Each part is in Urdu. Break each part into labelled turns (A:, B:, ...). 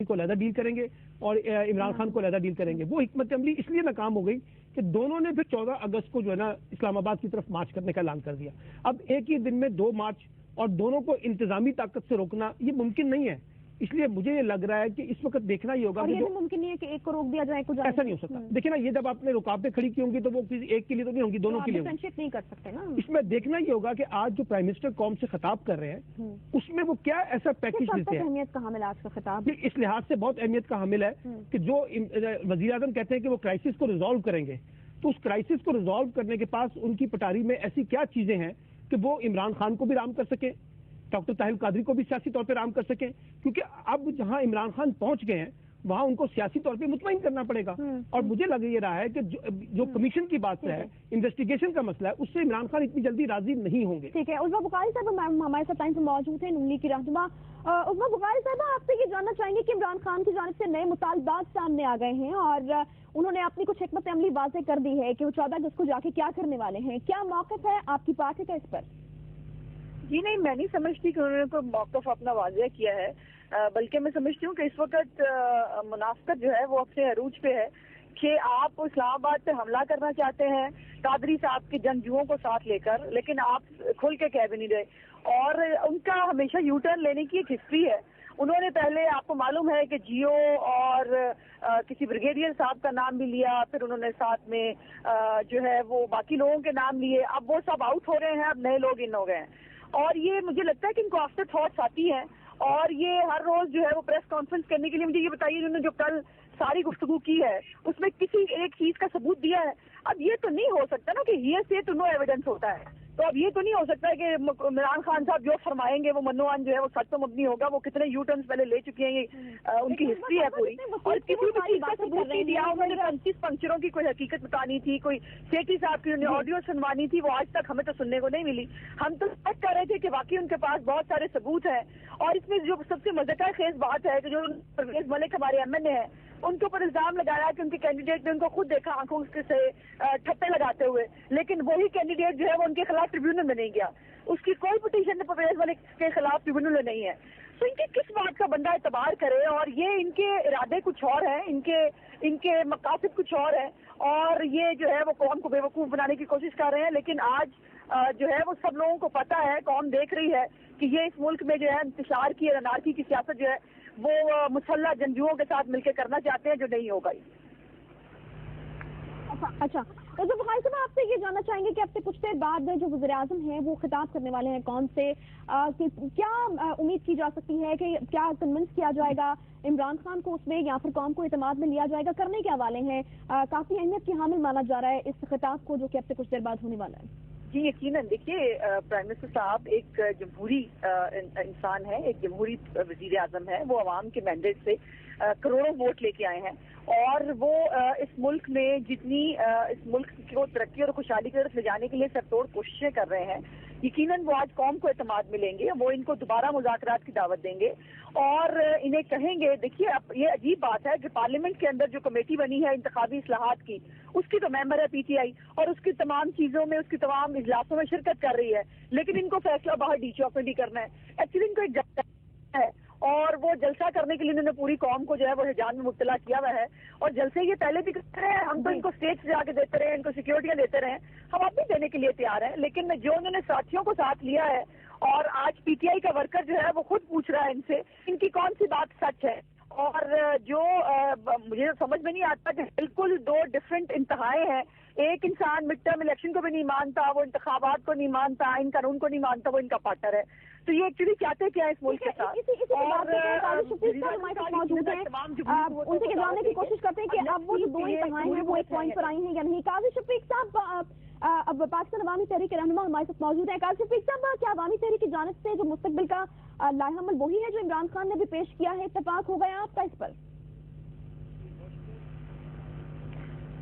A: کو علیحدہ ڈیل کریں گے اور عمران خان کو علیحدہ ڈیل کریں گے. وہ حکمت عملی اس لیے ناکام ہو گئی کہ دونوں نے پھر 14 اگست کو جو ہے نا اسلام آباد کی طرف مارچ کرنے کا اعلان کر دیا. اب ایک ہی دن میں 2 مارچ اور دونوں کو انتظامی طاقت سے روکنا یہ ممکن نہیں ہے. اس لیے مجھے یہ لگ رہا ہے کہ اس وقت دیکھنا ہی ہوگا.
B: اور یہ بھی ممکن نہیں ہے کہ ایک کو روک دیا جائے,
A: ایسا نہیں ہو سکتا. دیکھیں نا, یہ جب آپ نے رکاوٹیں کھڑی کی ہوں گی تو وہ کسی ایک کے لیے تو نہیں ہوں گی, دونوں کے لیے
B: نہیں کر سکتے نا.
A: اس میں دیکھنا یہ ہوگا کہ آج جو پرائم منسٹر قوم سے خطاب کر رہے ہیں اس میں وہ کیا ایسا پیکج دیتے ہیں.
B: اہمیت کا حامل آج کا خطاب
A: اس لحاظ سے بہت اہمیت کا حامل ہے کہ جو وزیر اعظم کہتے ہیں کہ وہ کرائسس کو ریزالو کریں گے, تو اس کرائسس کو ریزالو کرنے کے پاس ان کی پٹاری میں ایسی کیا چیزیں ہیں کہ وہ عمران خان کو بھی رام کر سکیں, ڈاکٹر طاہر القادری کو بھی سیاسی طور پہ رام کر سکیں, کیونکہ اب جہاں عمران خان پہنچ گئے ہیں وہاں ان کو سیاسی طور پہ مطمئن کرنا پڑے گا. اور مجھے لگ یہ رہا ہے کہ جو کمیشن کی بات ہے, انویسٹیگیشن کا مسئلہ ہے, اس سے عمران خان اتنی جلدی راضی نہیں ہوں گے.
B: ٹھیک ہے. عظمیٰ بخاری صاحب ہمارے ساتھ ٹائم سے موجود ہیں, نون لیگ کی رہنما. عظمیٰ بخاری صاحب, آپ سے یہ جاننا چاہیں گے کہ عمران خان کی جانب سے نئے مطالبات سامنے آ گئے ہیں اور انہوں نے اپنی کچھ حکمت عملی واضح کر دی ہے کہ وہ 14 اگست کو جا کے کیا کرنے والے ہیں. کیا موقف ہے آپ کی پارٹی کا اس پر؟
C: جی نہیں, میں نہیں سمجھتی کہ انہوں نے کوئی موقف اپنا واضح کیا ہے, بلکہ میں سمجھتی ہوں کہ اس وقت منافقت جو ہے وہ اپنے عروج پہ ہے کہ آپ اسلام آباد پہ حملہ کرنا چاہتے ہیں قادری صاحب کے جنگجوؤں کو ساتھ لے کر, لیکن آپ کھل کے کہہ بھی نہیں رہے. اور ان کا ہمیشہ یو ٹرن لینے کی ایک ہسٹری ہے. انہوں نے پہلے, آپ کو معلوم ہے کہ جیو اور کسی بریگیڈیئر صاحب کا نام بھی لیا, پھر انہوں نے ساتھ میں جو ہے وہ باقی لوگوں کے نام لیے. اب وہ سب آؤٹ ہو رہے ہیں, اب نئے لوگ ان ہو گئے ہیں. اور یہ مجھے لگتا ہے کہ ان کو آفٹر تھاٹس آتی ہیں, اور یہ ہر روز جو ہے وہ پریس کانفرنس کرنے کے لیے, مجھے یہ بتائیے انہوں نے جو کل ساری گفتگو کی ہے اس میں کسی ایک چیز کا ثبوت دیا ہے. اب یہ تو نہیں ہو سکتا نا کہ ہیئر سے تو نو ایویڈنس ہوتا ہے, تو اب یہ تو نہیں ہو سکتا کہ عمران خان صاحب جو فرمائیں گے وہ منوان جو ہے وہ سچ تو مبنی ہوگا. وہ کتنے یو ٹرنس پہلے لے چکے ہیں, یہ ان کی ہسٹری ہے پوری, اور کسی بھی چیز کا ثبوت نہیں دیا. انہوں نے 25 پنکچروں کی کوئی حقیقت بتانی تھی, کوئی سیٹھی صاحب کی آڈیو سنوانی تھی, وہ آج تک ہمیں تو سننے کو نہیں ملی. ہم تو چیک کر رہے تھے کہ واقعی ان کے پاس بہت سارے ثبوت ہیں. اور اس میں جو سب سے مزیدار خیز بات ہے کہ جو پرویز ملک ہمارے ایم این اے ہیں, ان کے اوپر الزام لگایا کہ ان کے کینڈیڈیٹ نے ان کو خود دیکھا آنکھوں سے ٹھپے لگاتے ہوئے, لیکن وہی کینڈیڈیٹ جو ہے وہ ان کے خلاف ٹریبیونل میں نہیں گیا. اس کی کوئی پٹیشن پرویز ملک کے خلاف ٹریبیونل میں نہیں ہے. تو ان کی کس بات کا بندہ اعتبار کرے؟ اور یہ ان کے ارادے کچھ اور ہیں, ان کے مقاصد کچھ اور ہیں, اور یہ جو ہے وہ قوم کو بے وقوف بنانے کی کوشش کر رہے ہیں. لیکن آج جو ہے وہ سب لوگوں کو پتہ ہے, قوم دیکھ رہی ہے کہ یہ اس ملک میں جو ہے انتشار کی اور انارکی کی سیاست جو ہے وہ مسلح جنگجوؤں کے ساتھ مل کے کرنا چاہتے ہیں, جو نہیں ہوگا.
B: اچھا, عظمیٰ بخاری صاحب, آپ سے یہ جاننا چاہیں گے کہ اب سے کچھ دیر بعد جو وزیر اعظم ہیں وہ خطاب کرنے والے ہیں قوم سے, کیا امید کی جا سکتی ہے کہ کیا کنونس کیا جائے گا عمران خان کو اس میں, یا پھر قوم کو اعتماد میں لیا جائے گا؟ کرنے کے حوالے ہیں, کافی اہمیت کی حامل مانا جا رہا ہے اس خطاب کو جو کہ اب سے کچھ دیر بعد ہونے والا ہے.
C: جی یقیناً, دیکھیے پرائم منسٹر صاحب ایک جمہوری انسان ہے, ایک جمہوری وزیر اعظم ہے. وہ عوام کے مینڈیٹ سے کروڑوں ووٹ لے کے آئے ہیں, اور وہ اس ملک میں جتنی اس ملک کو ترقی اور خوشحالی کی طرف لے جانے کے لیے سر توڑ کوششیں کر رہے ہیں, یقیناً وہ آج قوم کو اعتماد ملیں گے. وہ ان کو دوبارہ مذاکرات کی دعوت دیں گے اور انہیں کہیں گے, دیکھیے اب یہ عجیب بات ہے کہ پارلیمنٹ کے اندر جو کمیٹی بنی ہے انتخابی اصلاحات کی, اس کی تو ممبر ہے پی ٹی آئی, اور اس کی تمام چیزوں میں, اس کی تمام اجلاسوں میں شرکت کر رہی ہے, لیکن ان کو فیصلہ باہر ڈی چوک میں بھی کرنا ہے. ایکچولی ان کو ایک جلسہ ہے, اور وہ جلسہ کرنے کے لیے انہوں نے پوری قوم کو جو ہے وہ ہجان میں مبتلا کیا ہوا ہے. اور جلسے یہ پہلے بھی کرتے رہے ہیں, ہم تو ان کو اسٹیج سے جا کے دیتے رہے, ان کو سیکورٹیاں دیتے رہے, ہم اب بھی دینے کے لیے تیار ہیں. لیکن جو انہوں نے ساتھیوں کو ساتھ لیا ہے, اور آج پی ٹی آئی کا ورکر جو ہے وہ خود پوچھ رہا ہے ان سے ان کی کون سی بات سچ ہے, اور جو مجھے سمجھ میں نہیں آتا کہ بالکل دو ڈفرینٹ انتہائیں ہیں. ایک انسان مڈ ٹرم الیکشن کو بھی نہیں مانتا, وہ انتخابات کو نہیں مانتا, ان قانون کو نہیں مانتا, وہ ان کا پارٹنر ہے. تو یہ ایکچولی چاہتے کیا ہے اس ملک کے ساتھ, اور
B: ان سے جاننے کی کوشش کرتے ہیں کہ اب وہ جو دو انتہائیں ہیں وہ ایک پوائنٹ پر آئی ہیں یا نہیں. قاضی شفیق صاحب, اب پاکستان عوامی تحریک کے رہنما ہمارے ساتھ موجود ہیں. قاضی شفیق صاحب, کیا عوامی تحریک کی جانب سے جو مستقبل کا لائحہ عمل وہی ہے جو عمران خان نے بھی پیش کیا ہے, اتفاق ہو گیا آپ کا اس پر؟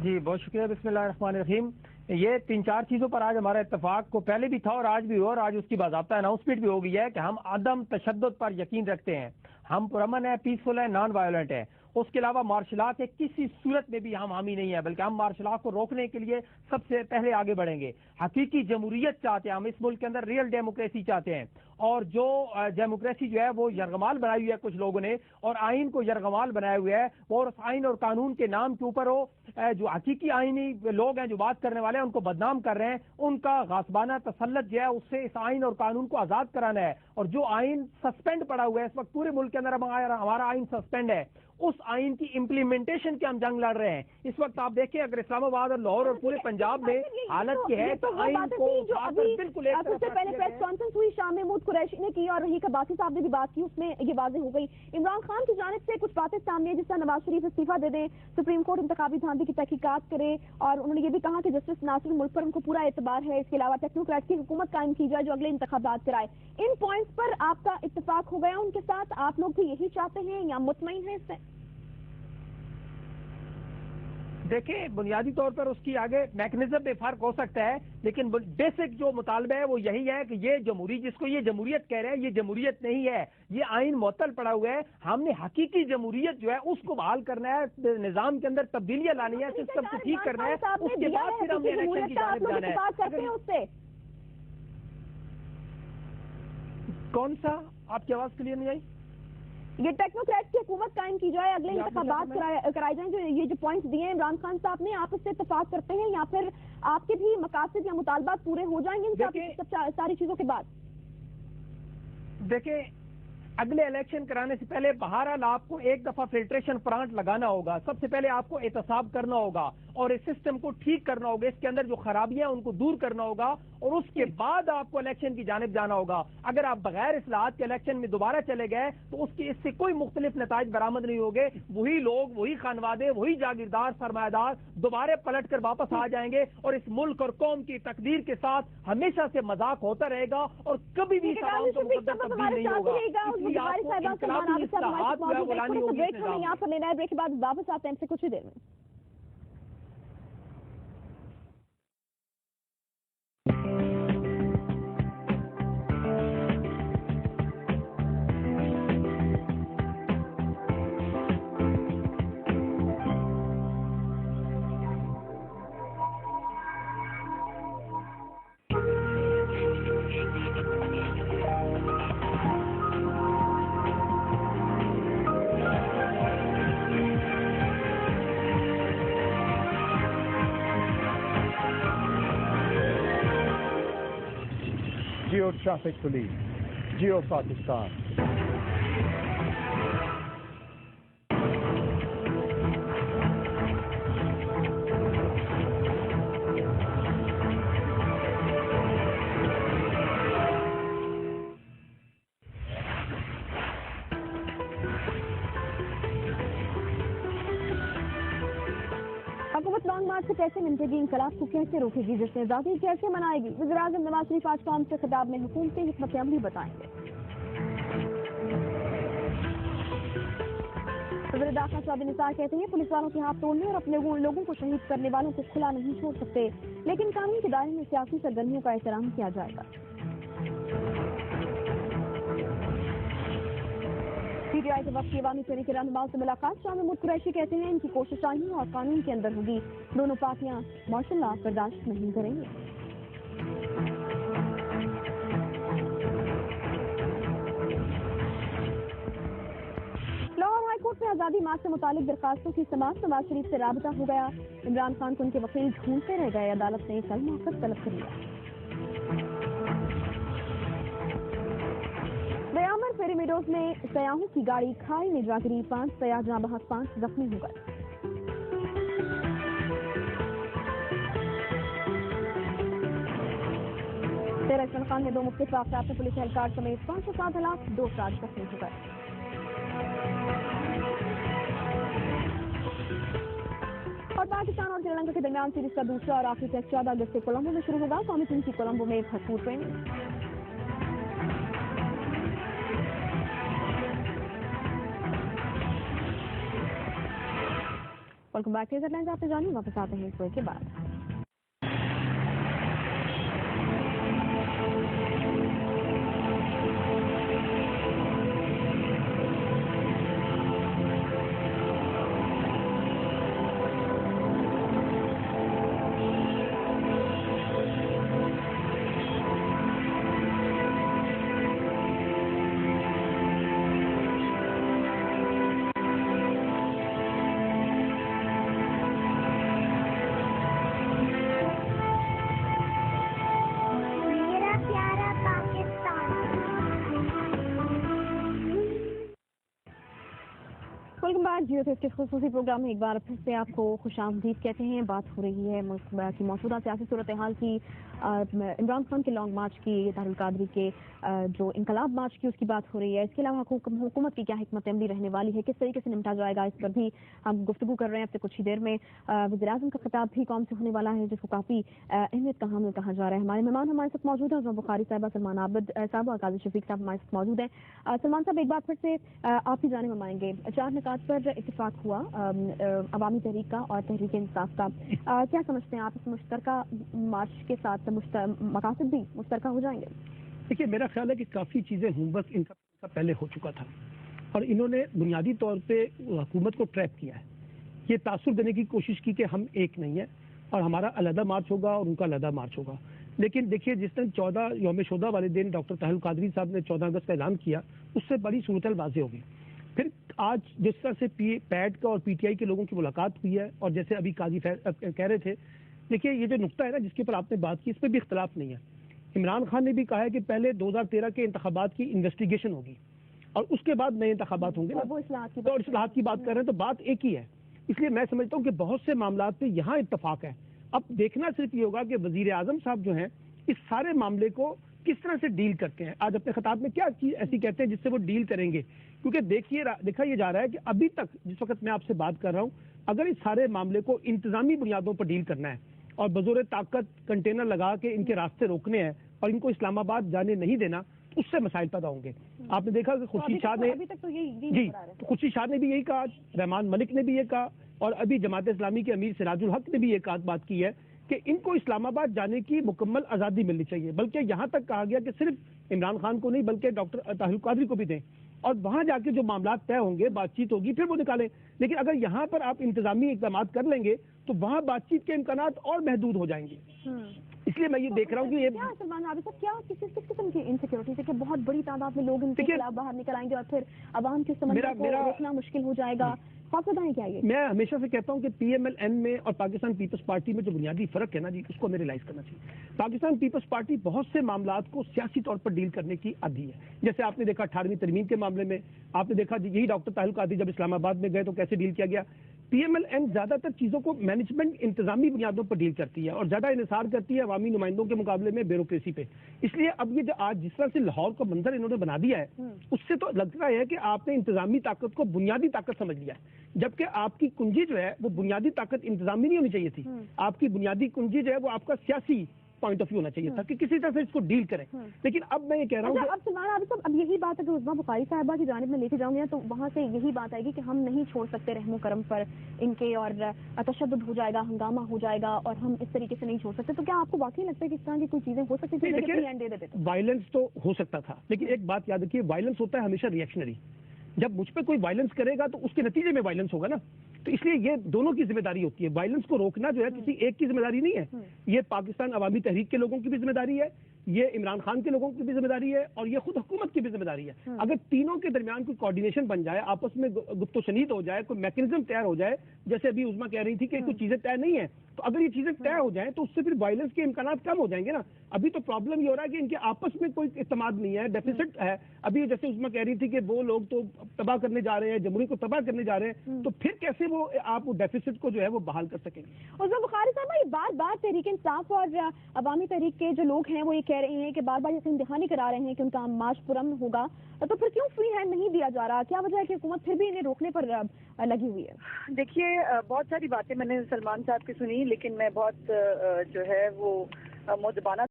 A: جی بہت شکریہ. بسم اللہ الرحمن الرحیم. یہ 3-4 چیزوں پر آج ہمارا اتفاق کو پہلے بھی تھا اور آج بھی ہو, اور آج اس کی باضابطہ اناؤنسمنٹ بھی ہو گئی ہے کہ ہم عدم تشدد پر یقین رکھتے ہیں, ہم پرامن ہیں, پیسفل ہیں, نان وائلنٹ ہیں.
D: اس کے علاوہ مارشل لا کے کسی صورت میں بھی ہم حامی نہیں ہیں، بلکہ ہم مارشل لا کو روکنے کے لیے سب سے پہلے آگے بڑھیں گے۔ حقیقی جمہوریت چاہتے ہیں ہم، اس ملک کے اندر ریئل ڈیموکریسی چاہتے ہیں، اور جو ڈیموکریسی جو ہے وہ یرغمال بنائی ہوئی ہے کچھ لوگوں نے، اور آئین کو یرغمال بنایا ہوا ہے، وہ اس آئین اور قانون کے نام کے اوپر ہو جو حقیقی آئینی لوگ ہیں جو بات کرنے والے ہیں ان کو بدنام کر رہے ہیں، ان کا غاصبانہ تسلط جو ہے اس سے اس آئین اور قانون کو آزاد کرانا ہے۔ اور جو آئین سسپینڈ پڑا ہوا ہے اس وقت پورے ملک کے اندر ہمارا آئین سسپینڈ ہے، اس آئین کی امپلیمنٹیشن کے ہم جنگ لڑ رہے ہیں۔ اس وقت آپ دیکھیں اگر اسلام آباد اور لاہور اور پورے پنجاب میں حالت یہ ہے تو آئین کو بالکل ایک طرف
B: پہلے پریس کانفرنس ہوئی شام محمود قریشی نے کی اور رحیق عباسی صاحب نے بھی بات کی، اس میں یہ واضح ہو گئی۔ عمران خان کی جانب سے کچھ باتیں سامنے جس طرح نواز شریف استعفیٰ دے دیں، سپریم کورٹ انتخابی دھاندلی کی تحقیقات کرے، اور انہوں نے یہ بھی کہا کہ جسٹس ناصر ملک پر ان کو پورا اعتبار ہے، اس کے علاوہ ٹیکنوکریٹ کی حکومت قائم کی جائے جو اگلے انتخابات کرائے۔ ان پوائنٹس پر آپ کا اتفاق ہو گیا ان کے ساتھ؟ آپ لوگ بھی یہی چاہتے ہیں یا مطمئن ہیں اس سے؟
D: دیکھیں بنیادی طور پر اس کی آگے میکنزم میں فرق ہو سکتا ہے، لیکن بیسک جو مطالبہ ہے وہ یہی ہے کہ یہ جمہوری جس کو یہ جمہوریت کہہ رہے ہیں یہ جمہوریت نہیں ہے، یہ آئین معطل پڑا ہوا ہے۔ ہم نے حقیقی جمہوریت جو ہے اس کو بحال کرنا ہے، نظام کے اندر تبدیلیاں لانی ہے، سسٹم کو ٹھیک کرنا ہے، اس کے بعد پھر ہم نے الیکشن کی جانب جانا ہے۔ کون سا؟ آپ کی آواز کلیئر نہیں آئی۔
B: یہ ٹیکنوکریٹ کی حکومت قائم کی جائے، اگلے انتخابات کرائے جائیں، جو یہ جو پوائنٹس دیے ہیں عمران خان صاحب نے، آپ اس سے اتفاق کرتے ہیں یا پھر آپ کے بھی مقاصد یا مطالبات پورے ہو جائیں گے ان ساری چیزوں کے بعد؟
D: دیکھیں اگلے الیکشن کرانے سے پہلے بہرحال آپ کو ایک دفعہ فلٹریشن پلانٹ لگانا ہوگا، سب سے پہلے آپ کو احتساب کرنا ہوگا اور اس سسٹم کو ٹھیک کرنا ہوگا، اس کے اندر جو خرابیاں ہیں ان کو دور کرنا ہوگا، اور اس کے بعد آپ کو الیکشن کی جانب جانا ہوگا۔ اگر آپ بغیر اصلاحات کے الیکشن میں دوبارہ چلے گئے تو اس سے کوئی مختلف نتائج برآمد نہیں ہوگے، وہی لوگ، وہی خانوادے، وہی جاگیردار، سرمایہ دار دوبارہ پلٹ کر واپس آ جائیں گے، اور اس ملک اور قوم کی تقدیر کے ساتھ ہمیشہ سے مذاق ہوتا رہے گا اور کبھی بھی تبدیل نہیں ہوگا۔
B: یہاں پر لینا ہے بریک کے بعد واپس آتے ہیں سے کچھ ہی دیر میں۔
E: Geo Traffic Police, Geo Pakistan.
B: حکومت لانگ مارچ سے کیسے نمٹے گی؟ انقلاب کو کیسے روکے گی؟ جس نے آزادی کیسے منائے گی؟ وزیراعظم نواز شریف آج قوم سے خطاب میں حکومتی حکمت عملی بتائیں گے۔ وزیر داخلہ شعبہ نثار کہتے ہیں پولیس والوں کے ہاتھ توڑنے اور اپنے لوگوں کو شہید کرنے والوں کو کھلا نہیں چھوڑ سکتے، لیکن قانون کے دائرے میں سیاسی سرگرمیوں کا احترام کیا جائے گا۔ پی ٹی آئی کے وقت کی عوامی چہرے کے رہنماؤں سے ملاقات، شاہ محمود قریشی کہتے ہیں ان کی کوشش آئین اور قانون کے اندر ہوگی، دونوں پارٹیاں مارشل لا برداشت نہیں کریں گے۔ لاہور ہائی کورٹ میں آزادی مارچ سے متعلق درخواستوں کی سماعت، نواز شریف سے رابطہ ہو گیا، عمران خان کو ان کے وکیل ڈھونڈتے رہ گئے، عدالت نے کل موقف طلب کر لیا۔ دیامر فیری میڈوز میں سیاحوں کی گاڑی کھائی میں جا گری، 5 سیاح جاں بحق، 5 زخمی ہو گئے۔ تیرہ عثمان خان میں 2 مختلف واقعات میں پولیس اہلکار سمیت 507 ہلاک، 2 افراد زخمی ہو گئے۔ اور پاکستان اور سری لنکا کے درمیان سیریز کا دوسرا اور آخری ٹیسٹ 14 اگست سے کولمبو میں شروع ہوگا، قومی ٹیم کی کولمبو میں بھرپور training. Welcome back to headlines, آپ نے جانی، واپس آتے ہیں اس بریک کے بعد۔ ویلکم بیک جیو کے خصوصی پروگرام میں ایک بار پھر سے آپ کو خوش آمدید کہتے ہیں. بات ہو رہی ہے ملک کی موجودہ سیاسی صورتحال کی, عمران خان کے لانگ مارچ کی, طاہر القادری کے جو انقلاب مارچ کی اس کی بات ہو رہی ہے. اس کے علاوہ حکومت کی کیا حکمت عملی رہنے والی ہے, کس طریقے سے نمٹا جائے گا, اس پر بھی ہم گفتگو کر رہے ہیں. اب سے کچھ ہی دیر میں وزیر اعظم کا خطاب بھی قوم سے ہونے والا ہے, جس کو کافی اہمیت کا حامل کہا جا رہا ہے. ہمارے مہمان ہمارے ساتھ موجود ہیں, عظما بخاری صاحبہ, سلمان عابد صاحب اور قاضی شفیق صاحب ہمارے ساتھ موجود ہیں. سلمان صاحب, ایک بار پھر سے آپ کی جانب مائیں گے. 4 نکات پر اتفاق ہوا عوامی تحریک کا اور تحریک انصاف کا. کیا سمجھتے ہیں آپ, اس مشترکہ مارچ کے ساتھ مقاصد بھی مشترکہ ہو جائیں گے؟
A: دیکھیے, میرا خیال ہے کہ کافی چیزیں ہوں, بس ان کا پہلے ہو چکا تھا اور انہوں نے بنیادی طور پہ حکومت کو ٹریپ کیا ہے. یہ تاثر دینے کی کوشش کی کہ ہم ایک نہیں ہیں اور ہمارا علیحدہ مارچ ہوگا اور ان کا علیحدہ مارچ ہوگا. لیکن دیکھیے, جس دن 14 یوم شہداء والے دن ڈاکٹر طاہر القادری صاحب نے 14 اگست کا اعلان کیا, اس سے بڑی صورتحال واضح ہوگی. پھر آج جس طرح سے پیڈ کا اور پی ٹی آئی کے لوگوں کی ملاقات ہوئی ہے, اور جیسے ابھی قاضی کہہ رہے تھے, دیکھیے یہ جو نقطہ ہے نا جس کے اوپر آپ نے بات کی, اس پہ بھی اختلاف نہیں ہے. عمران خان نے بھی کہا ہے کہ پہلے 2013 کے انتخابات کی انویسٹیگیشن ہوگی اور اس کے بعد نئے انتخابات ہوں گے.
B: وہ
A: اصلاحات کی بات کر رہے ہیں تو بات ایک ہی ہے. اس لیے میں سمجھتا ہوں کہ بہت سے معاملات پہ یہاں اتفاق ہے. اب دیکھنا صرف یہ ہوگا کہ وزیر اعظم صاحب جو ہیں اس سارے معاملے کو کس طرح سے ڈیل کرتے ہیں. آج اپنے خطاب میں کیا چیز ایسی کہتے ہیں جس سے وہ ڈیل کریں گے, کیونکہ دیکھا یہ جا رہا ہے کہ ابھی تک جس وقت میں آپ سے بات کر رہا ہوں, اگر اس سارے معاملے کو انتظامی بنیادوں پر ڈیل کرنا ہے اور بزور طاقت کنٹینر لگا کے ان کے راستے روکنے ہیں اور ان کو اسلام آباد جانے نہیں دینا, اس سے مسائل پیدا ہوں گے. آپ نے دیکھا کہ خورشید شاہ نے بھی یہی کہا, رحمان ملک نے بھی یہ کہا, اور ابھی جماعت اسلامی کے امیر سراج الحق نے بھی یہ بات کی ہے کہ ان کو اسلام آباد جانے کی مکمل آزادی ملنی چاہیے. بلکہ یہاں تک کہا گیا کہ صرف عمران خان کو نہیں بلکہ ڈاکٹر طاہر القادری کو بھی دیں, اور وہاں جا کے جو معاملات طے ہوں گے, بات چیت ہوگی, پھر وہ نکالیں. لیکن اگر یہاں پر آپ انتظامی اقدامات کر لیں گے تو وہاں بات چیت کے امکانات اور محدود ہو جائیں گے. اس لیے میں یہ دیکھ رہا ہوں کہ یہ
B: سلمان عابد صاحب, کیا کس قسم کی انسیکیورٹی سے کہ بہت بڑی تعداد میں لوگ ان کے خلاف باہر نکل آئیں گے اور پھر عوام کے سمندر کو روکنا مشکل ہو جائے گا؟ آپ بتائیں کیا یہ.
A: میں ہمیشہ سے کہتا ہوں کہ پی ایم ایل این میں اور پاکستان پیپلز پارٹی میں جو بنیادی فرق ہے نا جی, اس کو ہمیں ریلائز کرنا چاہیے. پاکستان پیپلز پارٹی بہت سے معاملات کو سیاسی طور پر ڈیل کرنے کی عادی ہے. جیسے آپ نے دیکھا 18ویں ترمیم کے معاملے میں, آپ نے دیکھا یہی ڈاکٹر طاہر القادری جب اسلام آباد میں گئے تو کیسے ڈیل کیا گیا. پی ایم ایل این زیادہ تر چیزوں کو مینجمنٹ انتظامی بنیادوں پر ڈیل کرتی ہے اور زیادہ انحصار کرتی ہے عوامی نمائندوں کے مقابلے میں بیوروکریسی پہ. اس لیے اب یہ جو آج جس طرح سے لاہور کا منظر انہوں نے بنا دیا ہے, اس سے تو لگتا ہے کہ آپ نے انتظامی طاقت کو بنیادی طاقت سمجھ لیا ہے, جبکہ آپ کی کنجی جو ہے وہ بنیادی طاقت انتظامی نہیں ہونی چاہیے تھی. آپ کی بنیادی کنجی جو ہے وہ آپ کا سیاسی پوائنٹ آف ویو ہونا چاہیے تھا کہ کسی طرح سے اس کو ڈیل کریں. لیکن اب میں یہ کہہ رہا ہوں
B: اب سلمان عابد صاحب, اب یہی بات اگر عظما بخاری صاحبہ کی جانب میں لے کے جاؤں گے تو وہاں سے یہی بات آئے گی کہ ہم نہیں چھوڑ سکتے رحم و کرم پر ان کے, اور تشدد ہو جائے گا, ہنگامہ ہو جائے گا, اور ہم اس طریقے سے نہیں چھوڑ سکتے. تو کیا آپ کو واقعی لگتا ہے کہ اس طرح کی کوئی چیزیں ہو سکتی تھیں؟
A: وائلنس تو ہو سکتا تھا, لیکن ایک بات یاد رکھیے, وائلنس ہوتا ہے ہمیشہ ریئیکشنری. جب مجھ پہ کوئی وائلنس کرے گا تو اس کے نتیجے میں وائلنس ہوگا نا, تو اس لیے یہ دونوں کی ذمہ داری ہوتی ہے. وائلنس کو روکنا جو ہے کسی ایک کی ذمہ داری نہیں ہے, یہ پاکستان عوامی تحریک کے لوگوں کی بھی ذمہ داری ہے, یہ عمران خان کے لوگوں کی بھی ذمہ داری ہے, اور یہ خود حکومت کی بھی ذمہ داری ہے. اگر تینوں کے درمیان کوئی کوارڈینیشن بن جائے, آپس میں گفت و شنید ہو جائے, کوئی میکینزم تیار ہو جائے, جیسے ابھی عظما کہہ رہی تھی کہ کوئی چیزیں طے نہیں ہیں, تو اگر یہ چیزیں طے ہو جائیں تو اس سے پھر وائلنس کے امکانات کم ہو جائیں گے نا. ابھی تو پرابلم یہ ہو رہا ہے کہ ان کے آپس میں کوئی اعتماد نہیں ہے, ڈیفیسٹ ہے. ابھی جیسے عظما کہہ رہی تھی کہ وہ لوگ تو تباہ کرنے جا رہے ہیں, جمہوریت کو تباہ کرنے جا رہے ہیں, تو پھر کیسے وہ آپ ڈیفیسٹ کو جو ہے وہ بحال کر سکیں گے.
B: عظما بخاری صاحب, یہ بار بار تحریک انصاف اور عوامی تحریک کے جو لوگ ہیں وہ یہ کہہ رہے ہیں کہ بار بار جیسے امتحانی کرا رہے ہیں کہ ان کا مارچ پرامن ہوگا, تو پھر کیوں فری ہینڈ نہیں دیا جا رہا؟ کیا وجہ ہے کہ حکومت پھر بھی انہیں روکنے پر لگی ہوئی ہے؟
C: دیکھیے, بہت ساری باتیں میں نے سلمان صاحب کی سنی, لیکن میں بہت جو ہے وہ مؤدبانہ